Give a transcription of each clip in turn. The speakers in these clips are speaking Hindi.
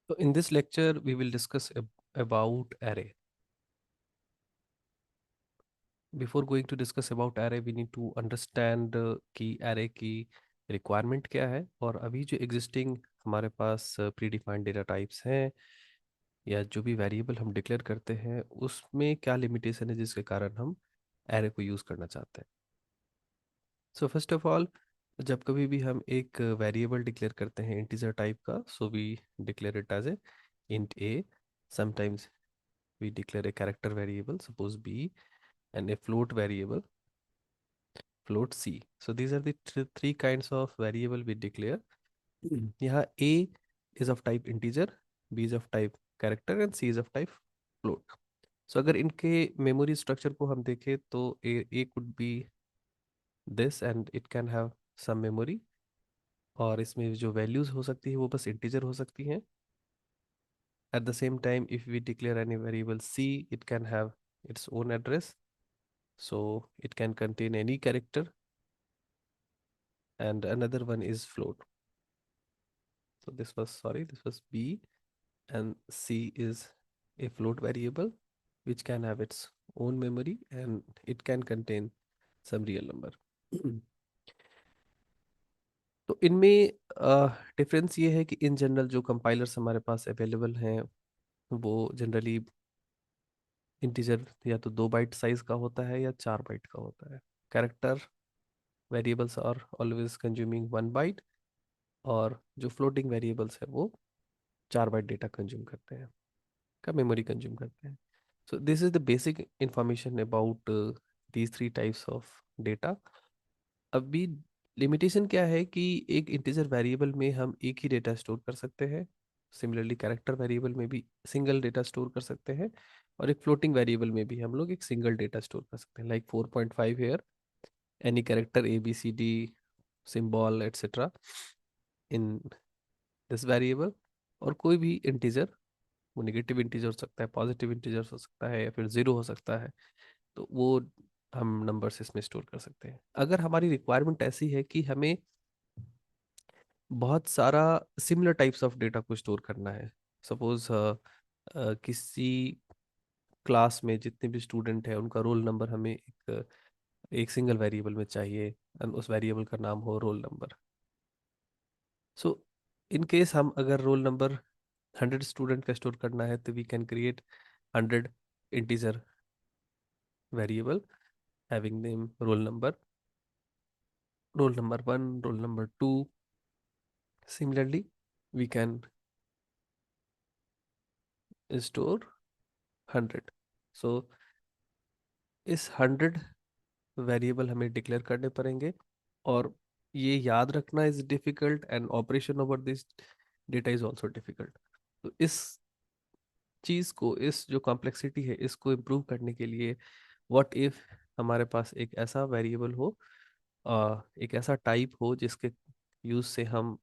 So in this lecture, we will discuss about array. Before going to discuss about array, we need to understand कि array की requirement क्या है और अभी जो existing हमारे पास predefined data types हैं या जो भी variable हम declare करते हैं उसमें क्या limitation है जिसके कारण हम array को use करना चाहते हैं. So first of all, जब कभी भी हम एक वेरिएबल डिक्लेयर करते हैं इंटीजर टाइप का, so we declare it as a int a. Sometimes we declare a character variable, suppose b, and a float variable, float c. So these are the three kinds of variable we declare. यहाँ a is of type integer, b is of type character, and c is of type float. So अगर इनके मेमोरी स्ट्रक्चर को हम देखें तो a could be this and it can have some memory, और इसमें जो वैल्यूज हो सकती है वो बस इंटीजर हो सकती हैं. At the same time, if we declare any variable c, it can have its own address, so it can contain any character. And another one is float. So this was b, and c is a float variable which can have its own memory and it can contain some real number. तो इनमें डिफरेंस ये है कि इन जनरल जो कंपाइलर्स हमारे पास अवेलेबल हैं वो जनरली इंटीजर या तो 2 बाइट साइज का होता है या 4 बाइट का होता है. Character variables are always consuming 1 byte, और जो फ्लोटिंग वेरिएबल्स है वो 4 बाइट डेटा कंज्यूम करते हैं, का मेमोरी कंज्यूम करते हैं. सो this is the basic information about these three types of data. अभी लिमिटेशन क्या है कि एक इंटीजर वेरिएबल में हम एक ही डेटा स्टोर कर सकते हैं. सिमिलरली कैरेक्टर वेरिएबल में भी सिंगल डेटा स्टोर कर सकते हैं, और एक फ्लोटिंग वेरिएबल में भी हम लोग एक सिंगल डेटा स्टोर कर सकते हैं, like 4.5 here, any character A B C D symbol etcetera in this variable. और कोई भी इंटीजर, वो नेगेटिव इंटीजर हो सकता है, पॉजिटिव इंटीजर हो सकता है, या फिर जीरो हो सकता है, तो वो हम नंबर्स इसमें स्टोर कर सकते हैं. अगर हमारी रिक्वायरमेंट ऐसी है कि हमें बहुत सारा सिमिलर टाइप्स ऑफ डेटा को स्टोर करना है, सपोज किसी क्लास में जितने भी स्टूडेंट हैं उनका रोल नंबर हमें एक सिंगल वेरिएबल में चाहिए, and उस वेरिएबल का नाम हो roll number. So in case हम अगर रोल नंबर 100 स्टूडेंट का स्टोर करना है तो we can create 100 integer variable having name roll number 1, roll number 2. Similarly, we can store 100. So इस 100 वेरिएबल हमें डिक्लेयर करने पड़ेंगे, और ये याद रखना is difficult, and operation over this data is also difficult. तो इस चीज को, इस जो कॉम्प्लेक्सिटी है इसको इम्प्रूव करने के लिए, व्हाट इफ हमारे पास एक ऐसा वेरिएबल हो, एक ऐसा टाइप हो जिसके यूज से हम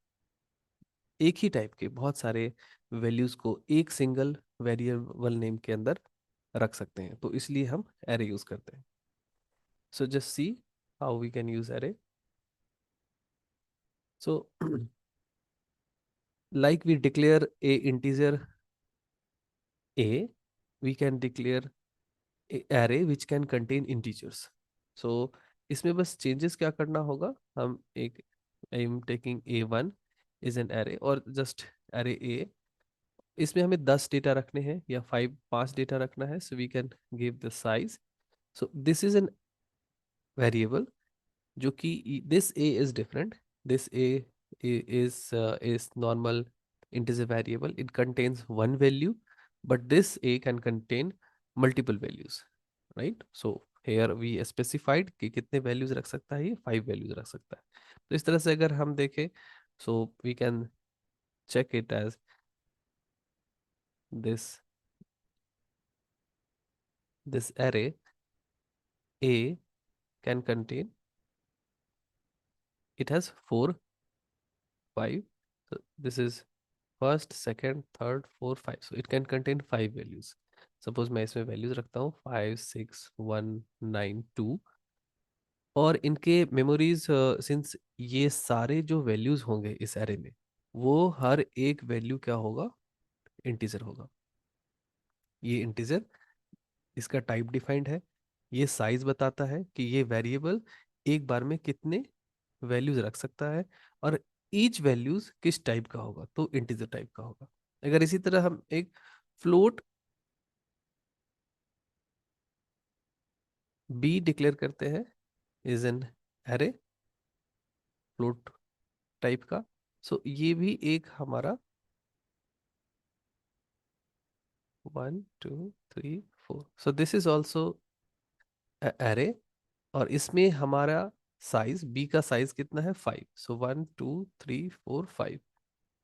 एक ही टाइप के बहुत सारे वैल्यूज को एक सिंगल वेरिएबल नेम के अंदर रख सकते हैं. तो इसलिए हम एरे यूज करते हैं. So just see how we can use array. So like we declare a integer a, we can declare a array which can contain integers. So इसमें बस चेंजेस क्या करना होगा, हम एक I am taking a1 is an array, और जस्ट array a, इसमें हमें 10 डेटा रखने हैं या 5 डेटा रखना है, so we can give the size. So this is an variable जो कि this a is different. This a is normal integer variable. It contains one value, but this a can contain multiple values, right? So here we specified कि कितने values रख सकता है, ये 5 values रख सकता है. तो इस तरह से अगर हम देखें, so we can check it as this array a can contain, it has 4 5. So this is first, second, third, four, five. So it can contain 5 values. Suppose मैं इसमें वैल्यूज रखता हूँ 5 6 1 9 2, और इनके मेमोरीज, सिंस ये सारे जो वैल्यूज होंगे इस एरे में, वो हर एक वैल्यू क्या होगा, इंटीजर होगा। ये इंटीजर, इसका टाइप डिफाइंड है। ये साइज बताता है कि ये वेरिएबल एक बार में कितने वैल्यूज रख सकता है, और ईच वैल्यूज किस टाइप का होगा, तो इंटीजर टाइप का होगा। अगर इसी तरह हम एक फ्लोट बी डिक्लेयर करते हैं, is an array, float type का, सो ये भी एक हमारा 1 2 3 4, सो दिस इज ऑल्सो एरे। और इसमें हमारा साइज बी का साइज कितना है, 5, सो 1 2 3 4 5।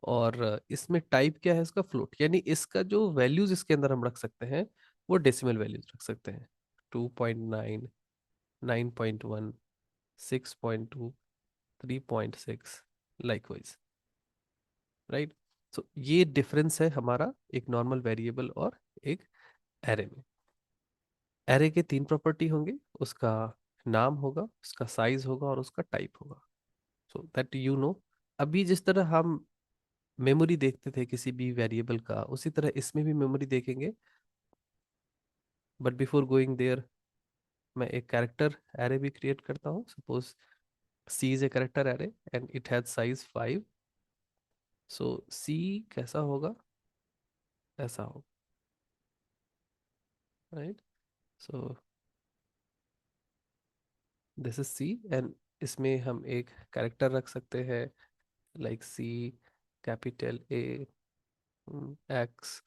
और इसमें टाइप क्या है इसका, फ्लोट, यानी इसका जो वैल्यूज इसके अंदर हम रख सकते हैं वो डेसिमल वैल्यूज रख सकते हैं। 2.9, 9.1, 6.2, 3.6, लाइकवाइज, राइट। सो ये डिफरेंस है हमारा एक नॉर्मल वेरिएबल और एक एरे में। एरे के तीन प्रॉपर्टी होंगे, उसका नाम होगा, उसका साइज होगा और उसका टाइप होगा, सो दैट यू नो। अभी जिस तरह हम मेमोरी देखते थे किसी भी वेरिएबल का, उसी तरह इसमें भी मेमोरी देखेंगे। बट बिफोर गोइंग देयर, मैं एक कैरेक्टर एरे भी क्रिएट करता हूँ। Suppose C is a character array and it has size 5। So C कैसा होगा, ऐसा होगा, right. So this is C, and इसमें हम एक कैरेक्टर रख सकते हैं, like C, capital A, X,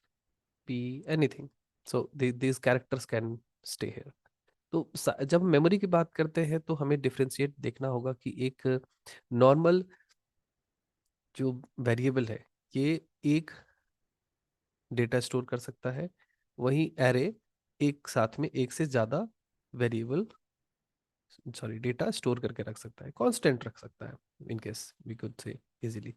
P, anything. So these characters can stay here। तो जब मेमोरी की बात करते हैं तो हमें डिफरेंशिएट देखना होगा कि एक नॉर्मल जो वेरिएबल है, ये एक डेटा स्टोर कर सकता है, वहीं एरे एक साथ में एक से ज्यादा वेरिएबल, सॉरी, डेटा स्टोर करके रख सकता है, कांस्टेंट रख सकता है, in case we could say easily.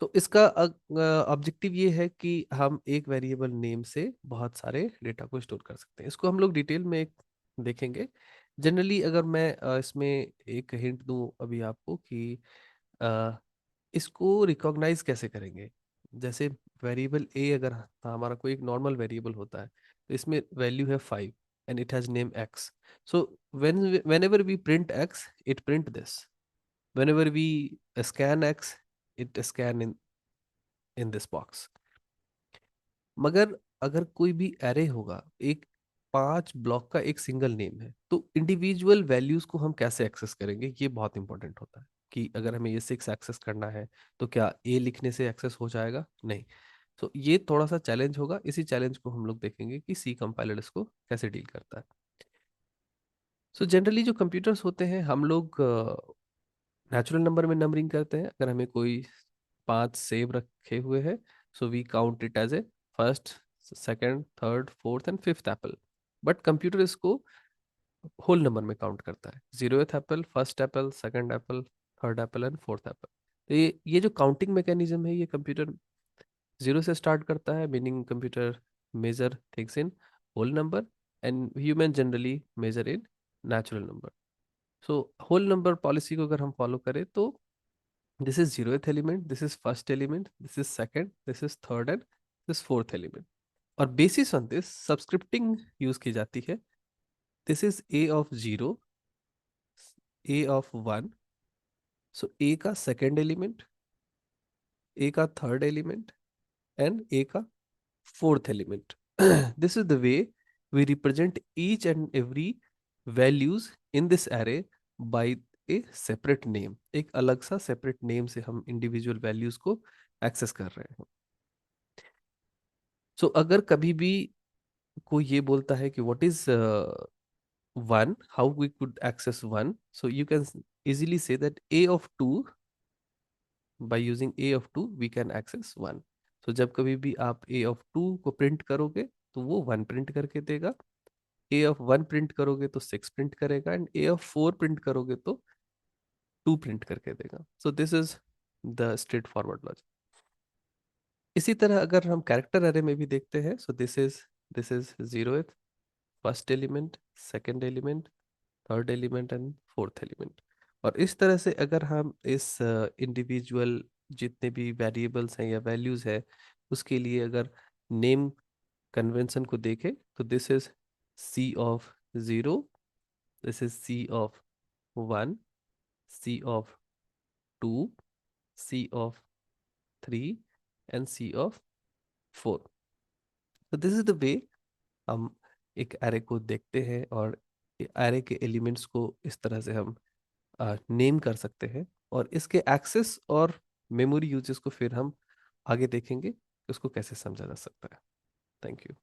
तो इसका ऑब्जेक्टिव ये है कि हम एक वेरिएबल नेम से बहुत सारे डेटा को स्टोर कर सकते हैं। इसको हम लोग डिटेल में एक देखेंगे। जनरली अगर मैं इसमें एक हिंट दूं अभी आपको कि अ, इसको रिकॉग्नाइज कैसे करेंगे। जैसे वेरिएबल ए अगर था हमारा, कोई एक नॉर्मल वेरिएबल होता है, तो इसमें वैल्यू है 5 and it has name x. So whenever we print x, it print this. Whenever we scan x, it scan in this box. मगर अगर कोई भी एरे होगा, एक 5 ब्लॉक का एक सिंगल नेम है, तो इंडिविजुअल वैल्यूज को हम कैसे एक्सेस करेंगे, ये बहुत इंपॉर्टेंट होता है। कि अगर हमें ये 6 एक्सेस करना है, तो क्या ए लिखने से एक्सेस हो जाएगा, नहीं। तो ये थोड़ा सा चैलेंज होगा, इसी चैलेंज को हम लोग देखेंगे कि सी कंपाइलर इसको कैसे डील करता है। सो जनरली जो कंप्यूटर्स होते हैं, हम लोग नेचुरल नंबर में नंबरिंग करते हैं। अगर हमें कोई 5 सेब रखे हुए हैं, so we count it as a first, second, third, fourth and fifth apple. But computer इसको होल नंबर में काउंट करता है, 0th apple, first apple, second apple, third apple and fourth apple. तो ये जो काउंटिंग मैकेनिज्म है, ये कंप्यूटर जीरो से स्टार्ट करता है, meaning computer measure things in whole number, and human generally measure in natural number. So whole number policy को अगर हम फॉलो करें, तो this is 0th element, this is first element, this is second, this is third and this fourth element. और basis on this subscripting use की जाती है। This is A of 0, A of 1, so A का सेकंड एलिमेंट, ए का थर्ड एलिमेंट एंड ए का fourth element. This is the way we represent each and every values in this array by a separate name. एक अलग सा separate name से हम individual values को access कर रहे हैं। So अगर कभी भी कोई ये बोलता है कि what is one, how we could access one, so you can easily say that a of 2, by using a of 2 we can access 1. So जब कभी भी आप a of 2 को प्रिंट करोगे, तो वो 1 प्रिंट करके देगा। ए ऑफ 1 प्रिंट करोगे तो 6 प्रिंट करेगा, एंड ए ऑफ 4 प्रिंट करोगे तो 2 प्रिंट करके देगा। सो this is the straight forward logic. इसी तरह अगर हम कैरेक्टर एरे में भी देखते हैं, सो this is 0th, first element, second element, third element and fourth element. और इस तरह से अगर हम इस इंडिविजुअल जितने भी वेरिएबल्स हैं या वैल्यूज है, उसके लिए अगर नेम कन्वेंशन को देखें तो this is C of 0, this is C of 1, C of 2, C of 3 and C of 4। तो दिस इज द वे हम एक एरे को देखते हैं, और एरे के एलिमेंट्स को इस तरह से हम नेम कर सकते हैं। और इसके एक्सेस और मेमोरी यूजेस को फिर हम आगे देखेंगे कि उसको कैसे समझा जा सकता है। Thank you.